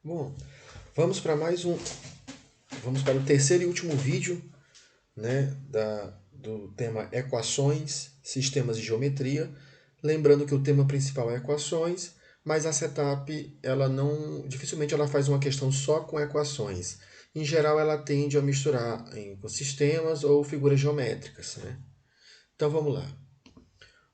Bom, vamos para vamos para o terceiro e último vídeo, né, do tema equações, sistemas de geometria. Lembrando que o tema principal é equações, mas a setup, dificilmente ela faz uma questão só com equações. Em geral, ela tende a misturar com sistemas ou figuras geométricas, né? Então vamos lá.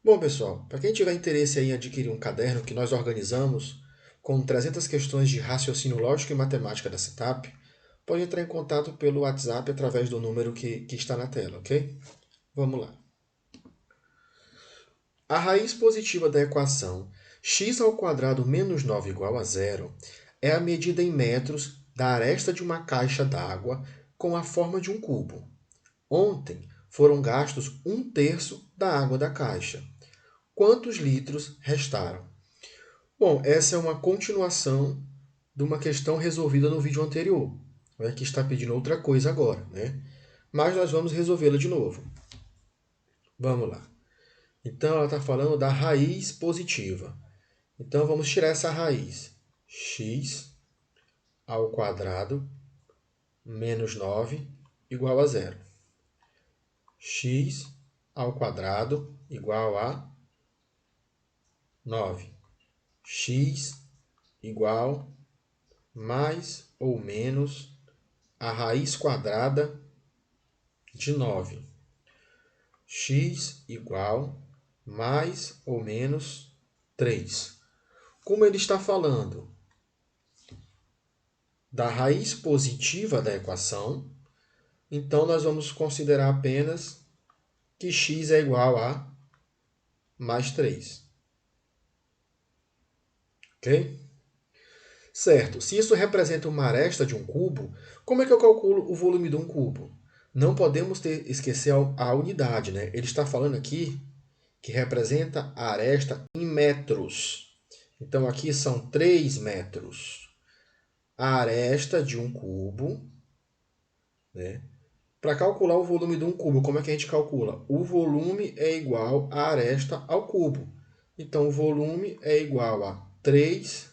Bom, pessoal, para quem tiver interesse em adquirir um caderno que nós organizamos com 300 questões de raciocínio lógico e matemática da setup, pode entrar em contato pelo WhatsApp através do número que está na tela, ok? Vamos lá. A raiz positiva da equação x² menos 9 igual a zero é a medida em metros da aresta de uma caixa d'água com a forma de um cubo. Ontem foram gastos 1/3 da água da caixa. Quantos litros restaram? Bom, essa é uma continuação de uma questão resolvida no vídeo anterior, né, que está pedindo outra coisa agora, né? Mas nós vamos resolvê-la de novo. Vamos lá. Então, ela está falando da raiz positiva. Então, vamos tirar essa raiz. X² menos 9 igual a zero. X² igual a 9. X igual mais ou menos a raiz quadrada de 9. X igual mais ou menos 3. Como ele está falando da raiz positiva da equação, então nós vamos considerar apenas que x é igual a mais 3. Ok? Certo, se isso representa uma aresta de um cubo, como é que eu calculo o volume de um cubo? Não podemos esquecer a unidade, né? Ele está falando aqui que representa a aresta em metros. Então, aqui são 3 metros. A aresta de um cubo, né? Para calcular o volume de um cubo, como é que a gente calcula? O volume é igual à aresta ao cubo. Então, o volume é igual a 3m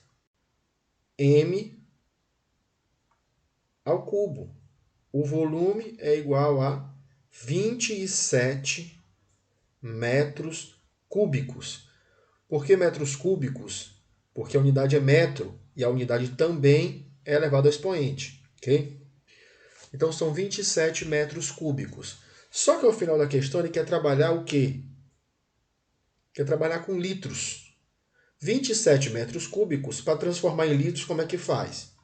ao cubo. O volume é igual a 27 metros cúbicos. Por que metros cúbicos? Porque a unidade é metro e a unidade também é elevado ao expoente. Ok? Então, são 27 metros cúbicos. Só que ao final da questão ele quer trabalhar o quê? Quer trabalhar com litros. 27 metros cúbicos, para transformar em litros, como é que faz?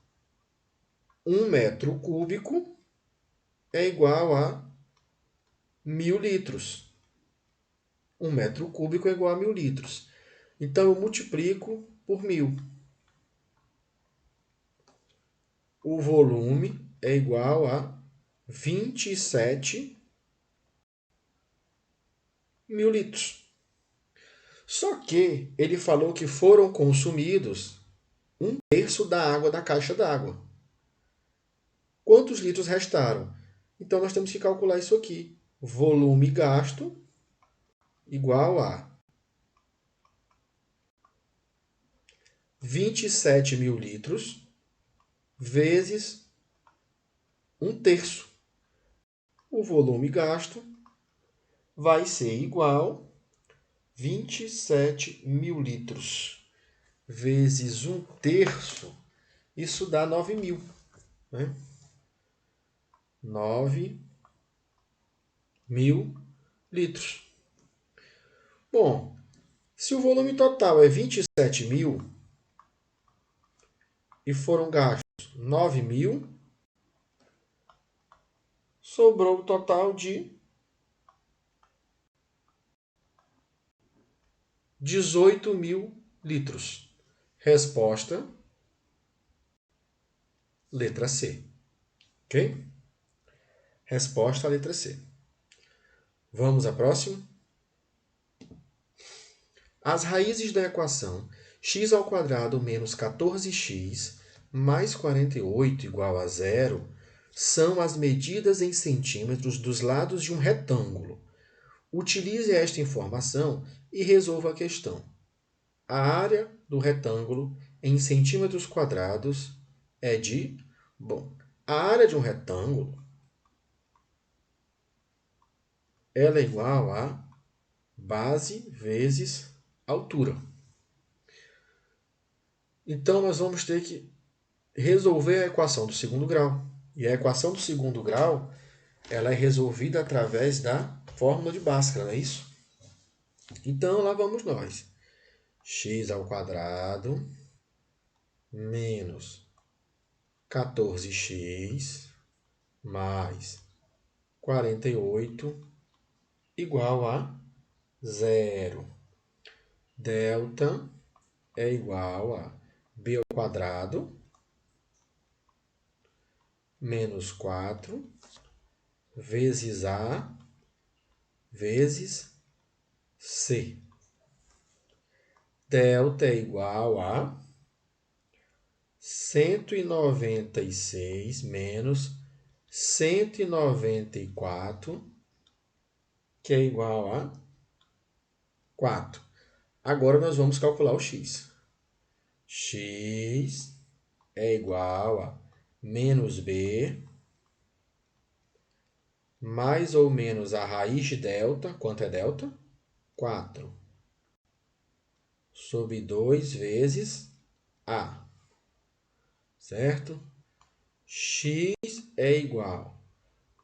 1 metro cúbico é igual a 1.000 litros. 1 metro cúbico é igual a 1.000 litros. Então, eu multiplico por 1.000. O volume é igual a 27 mil litros. Só que ele falou que foram consumidos 1/3 da água da caixa d'água. Quantos litros restaram? Então, nós temos que calcular isso aqui. Volume gasto igual a 27 mil litros vezes 1/3. O volume gasto vai ser igual a 27 mil litros vezes 1/3. Isso dá 9.000. Né? 9.000 litros. Bom, se o volume total é 27.000 e foram gastos 9.000, sobrou o total de 18.000 litros. Resposta, letra C. Ok? Resposta, letra C. Vamos à próxima? As raízes da equação x² menos 14x mais 48 igual a zero são as medidas em centímetros dos lados de um retângulo. Utilize esta informação e resolva a questão. A área do retângulo em centímetros quadrados é de... Bom, a área de um retângulo, ela é igual a base vezes altura. Então, nós vamos ter que resolver a equação do segundo grau. E a equação do segundo grau, ela é resolvida através da fórmula de Bhaskara, não é isso? Então, lá vamos nós. X ao quadrado menos 14x mais 48 igual a zero. Delta é igual a b ao quadrado menos 4 vezes a vezes c. Delta é igual a 196 menos 194, que é igual a 4. Agora nós vamos calcular o x. X é igual a menos b mais ou menos a raiz de delta. Quanto é delta? 4. Sobre 2 vezes a. Certo? X é igual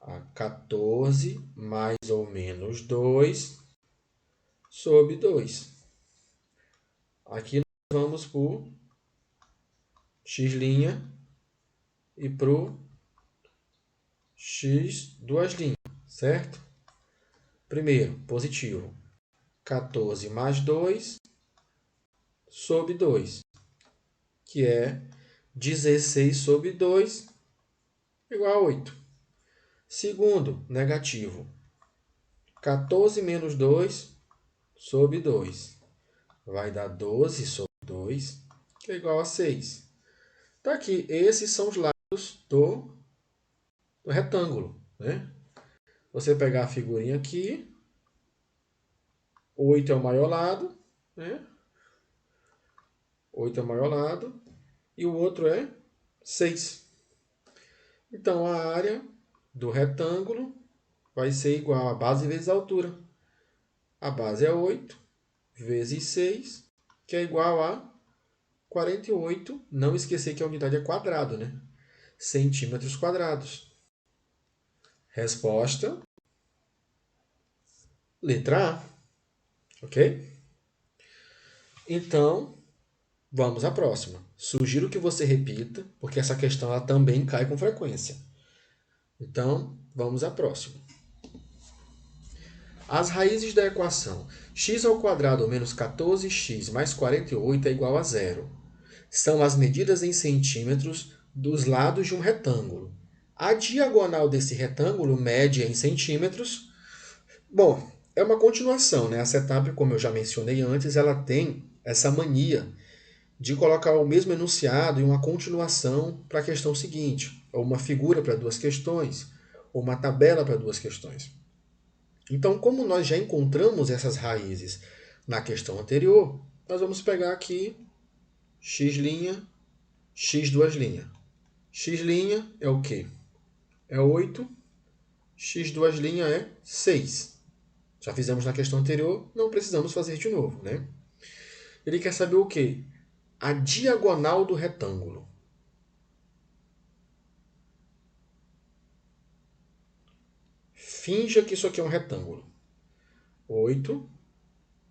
a 14 mais ou menos 2 sobre 2. Aqui nós vamos por x' e para x duas linhas, certo? Primeiro, positivo. 14 mais 2 sobre 2, que é 16 sobre 2 igual a 8. Segundo, negativo. 14 menos 2 sobre 2 vai dar 12 sobre 2, que é igual a 6. Tá aqui, esses são os lados do retângulo, né? Você pegar a figurinha aqui, 8 é o maior lado, né? 8 é o maior lado, e o outro é 6. Então, a área do retângulo vai ser igual a base vezes a altura. A base é 8 vezes 6, que é igual a 48. Não esquecer que a unidade é quadrado, né? Centímetros quadrados. Resposta, letra A. Ok? Então, vamos à próxima. Sugiro que você repita, porque essa questão ela também cai com frequência. Então, vamos à próxima. As raízes da equação x ao quadrado menos 14x mais 48 é igual a zero. São as medidas em centímetros dos lados de um retângulo. A diagonal desse retângulo mede em centímetros. Bom, é uma continuação, né? A setup, como eu já mencionei antes, ela tem essa mania de colocar o mesmo enunciado em uma continuação para a questão seguinte, ou uma figura para duas questões, ou uma tabela para duas questões. Então, como nós já encontramos essas raízes na questão anterior, nós vamos pegar aqui x', x duas linhas. X' é o quê? É 8. X duas linhas é 6. Já fizemos na questão anterior, não precisamos fazer de novo, né? Ele quer saber o quê? A diagonal do retângulo. Finja que isso aqui é um retângulo. 8,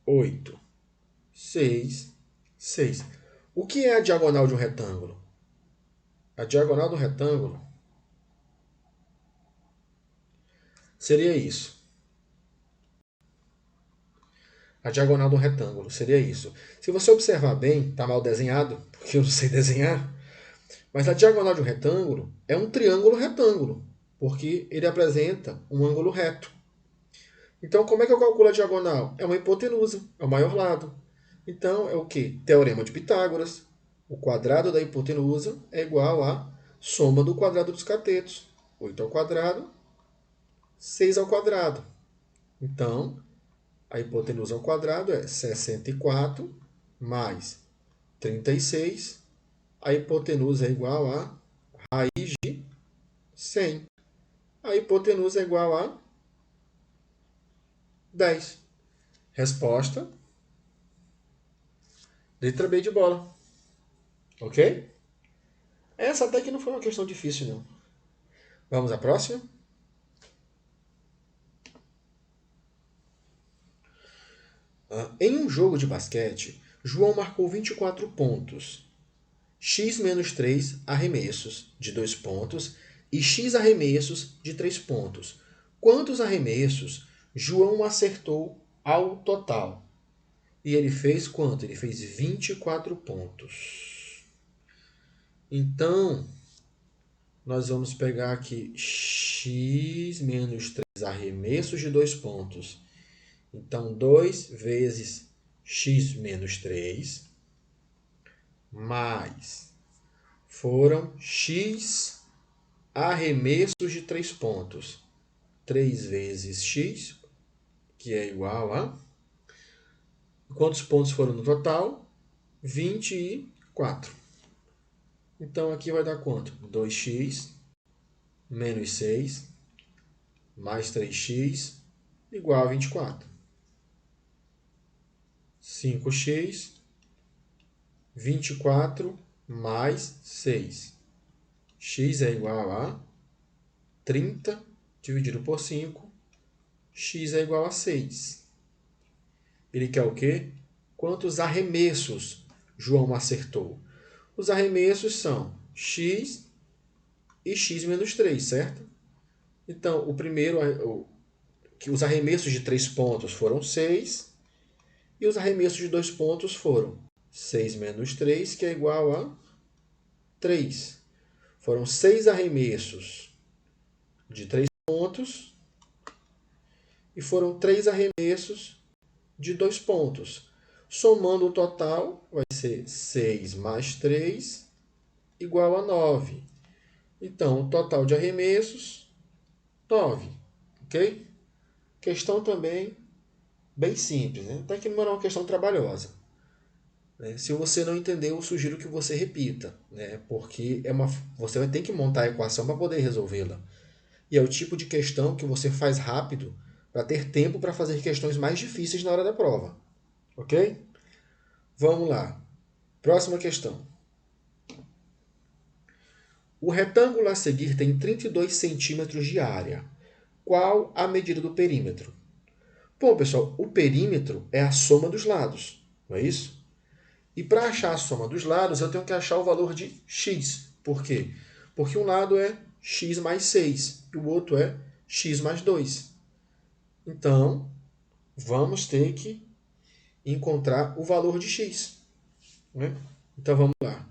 8, 6, 6. O que é a diagonal de um retângulo? A diagonal do retângulo seria isso. A diagonal do retângulo seria isso. Se você observar bem, está mal desenhado, porque eu não sei desenhar, mas a diagonal de um retângulo é um triângulo retângulo, porque ele apresenta um ângulo reto. Então, como é que eu calculo a diagonal? É uma hipotenusa, é o maior lado. Então, é o quê? Teorema de Pitágoras. O quadrado da hipotenusa é igual à soma do quadrado dos catetos. 8 ao quadrado, 6 ao quadrado. Então, a hipotenusa ao quadrado é 64 mais 36 A hipotenusa é igual a raiz de 100. A hipotenusa é igual a 10. Resposta, letra B de bola. Ok? Essa até que não foi uma questão difícil, não. Vamos à próxima? Em um jogo de basquete, João marcou 24 pontos, x menos 3 arremessos de 2 pontos e x arremessos de 3 pontos. Quantos arremessos João acertou ao total? E ele fez quanto? Ele fez 24 pontos. Então, nós vamos pegar aqui x menos 3 arremessos de 2 pontos. Então, 2 vezes x menos 3, mais foram x arremessos de 3 pontos. 3 vezes x, que é igual a... Quantos pontos foram no total? 24. Então, aqui vai dar quanto? 2x menos 6 mais 3x igual a 24. 5x, 24 mais 6. X é igual a 30 dividido por 5. X é igual a 6. Ele quer o quê? Quantos arremessos João acertou? Os arremessos são x e x menos 3, certo? Então, o primeiro, que os arremessos de 3 pontos foram 6, e os arremessos de 2 pontos foram 6 menos 3, que é igual a 3. Foram 6 arremessos de 3 pontos e foram 3 arremessos de 2 pontos. Somando o total, vai ser 6 mais 3 igual a 9. Então, o total de arremessos, 9. Ok? Questão também bem simples, né? Até que não é uma questão trabalhosa. Se você não entendeu, eu sugiro que você repita, né? Porque você vai ter que montar a equação para poder resolvê-la. E é o tipo de questão que você faz rápido para ter tempo para fazer questões mais difíceis na hora da prova. Ok? Vamos lá. Próxima questão. O retângulo a seguir tem 32 centímetros de área. Qual a medida do perímetro? Bom, pessoal, o perímetro é a soma dos lados, não é isso? E para achar a soma dos lados, eu tenho que achar o valor de x. Por quê? Porque um lado é x mais 6 e o outro é x mais 2. Então, vamos ter que encontrar o valor de x. Né? Então, vamos lá.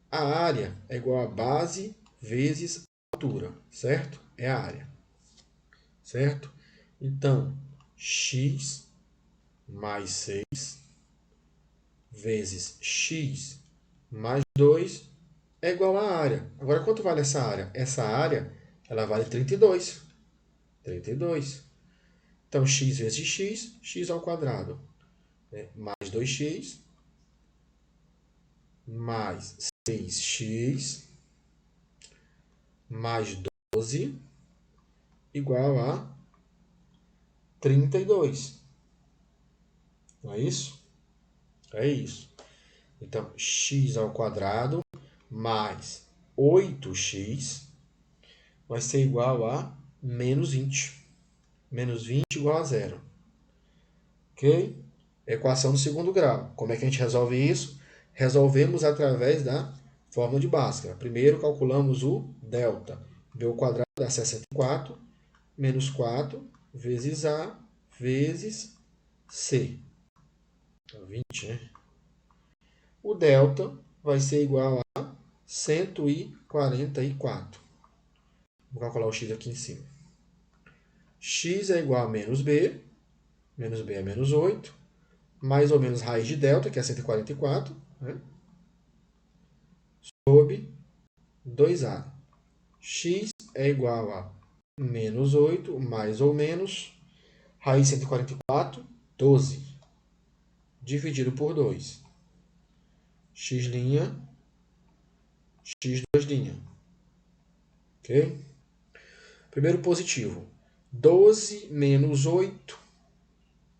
A área é igual a base vezes a altura, certo? É a área, certo? Então, x mais 6 vezes x mais 2 é igual à área. Agora, quanto vale essa área? Essa área, ela vale 32. 32. Então, x vezes x, x ao quadrado. Né? Mais 2x, mais 6x, mais 12, igual a 32. Não é isso? É isso. Então, x ao quadrado mais 8x vai ser igual a menos 20. Menos 20 igual a zero. Ok? Equação do segundo grau. Como é que a gente resolve isso? Resolvemos através da fórmula de Bhaskara. Primeiro calculamos o delta. B ao quadrado dá 64, menos 4 vezes A vezes C. 20, né? O delta vai ser igual a 144. Vou calcular o x aqui em cima. X é igual a menos B é menos 8, mais ou menos raiz de delta, que é 144, né? Sobre 2A. X é igual a menos 8, mais ou menos, raiz de 144, 12, dividido por 2. X' x duas linhas. Ok? Primeiro positivo. 12 menos 8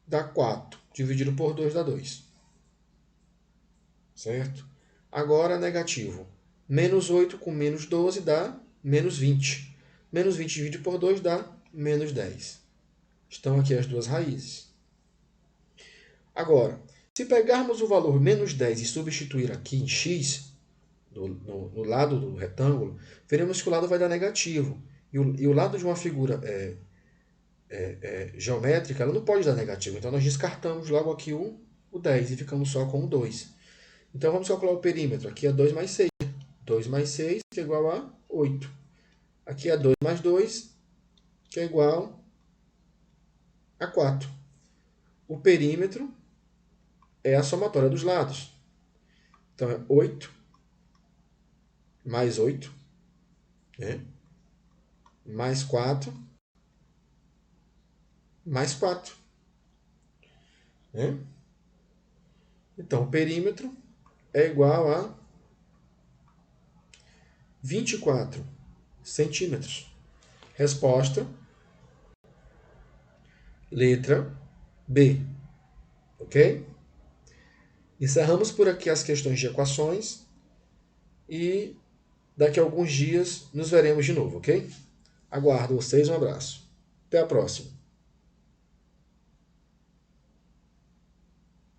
dá 4. Dividido por 2 dá 2. Certo? Agora negativo. Menos 8 com menos 12 dá menos 20. Menos 20 dividido por 2 dá menos 10. Estão aqui as duas raízes. Agora, se pegarmos o valor menos 10 e substituir aqui em x, no lado do retângulo, veremos que o lado vai dar negativo. E o lado de uma figura geométrica ela não pode dar negativo. Então, nós descartamos logo aqui o 10 e ficamos só com o 2. Então, vamos calcular o perímetro. Aqui é 2 mais 6. 2 mais 6, que é igual a 8. Aqui é 2 mais 2, que é igual a 4. O perímetro é a somatória dos lados. Então, é 8 mais 8, né? Mais 4, mais 4. Né? Então, o perímetro é igual a 24 centímetros. Resposta, letra B. Ok? Encerramos por aqui as questões de equações e daqui a alguns dias nos veremos de novo, ok? Aguardo vocês, um abraço. Até a próxima.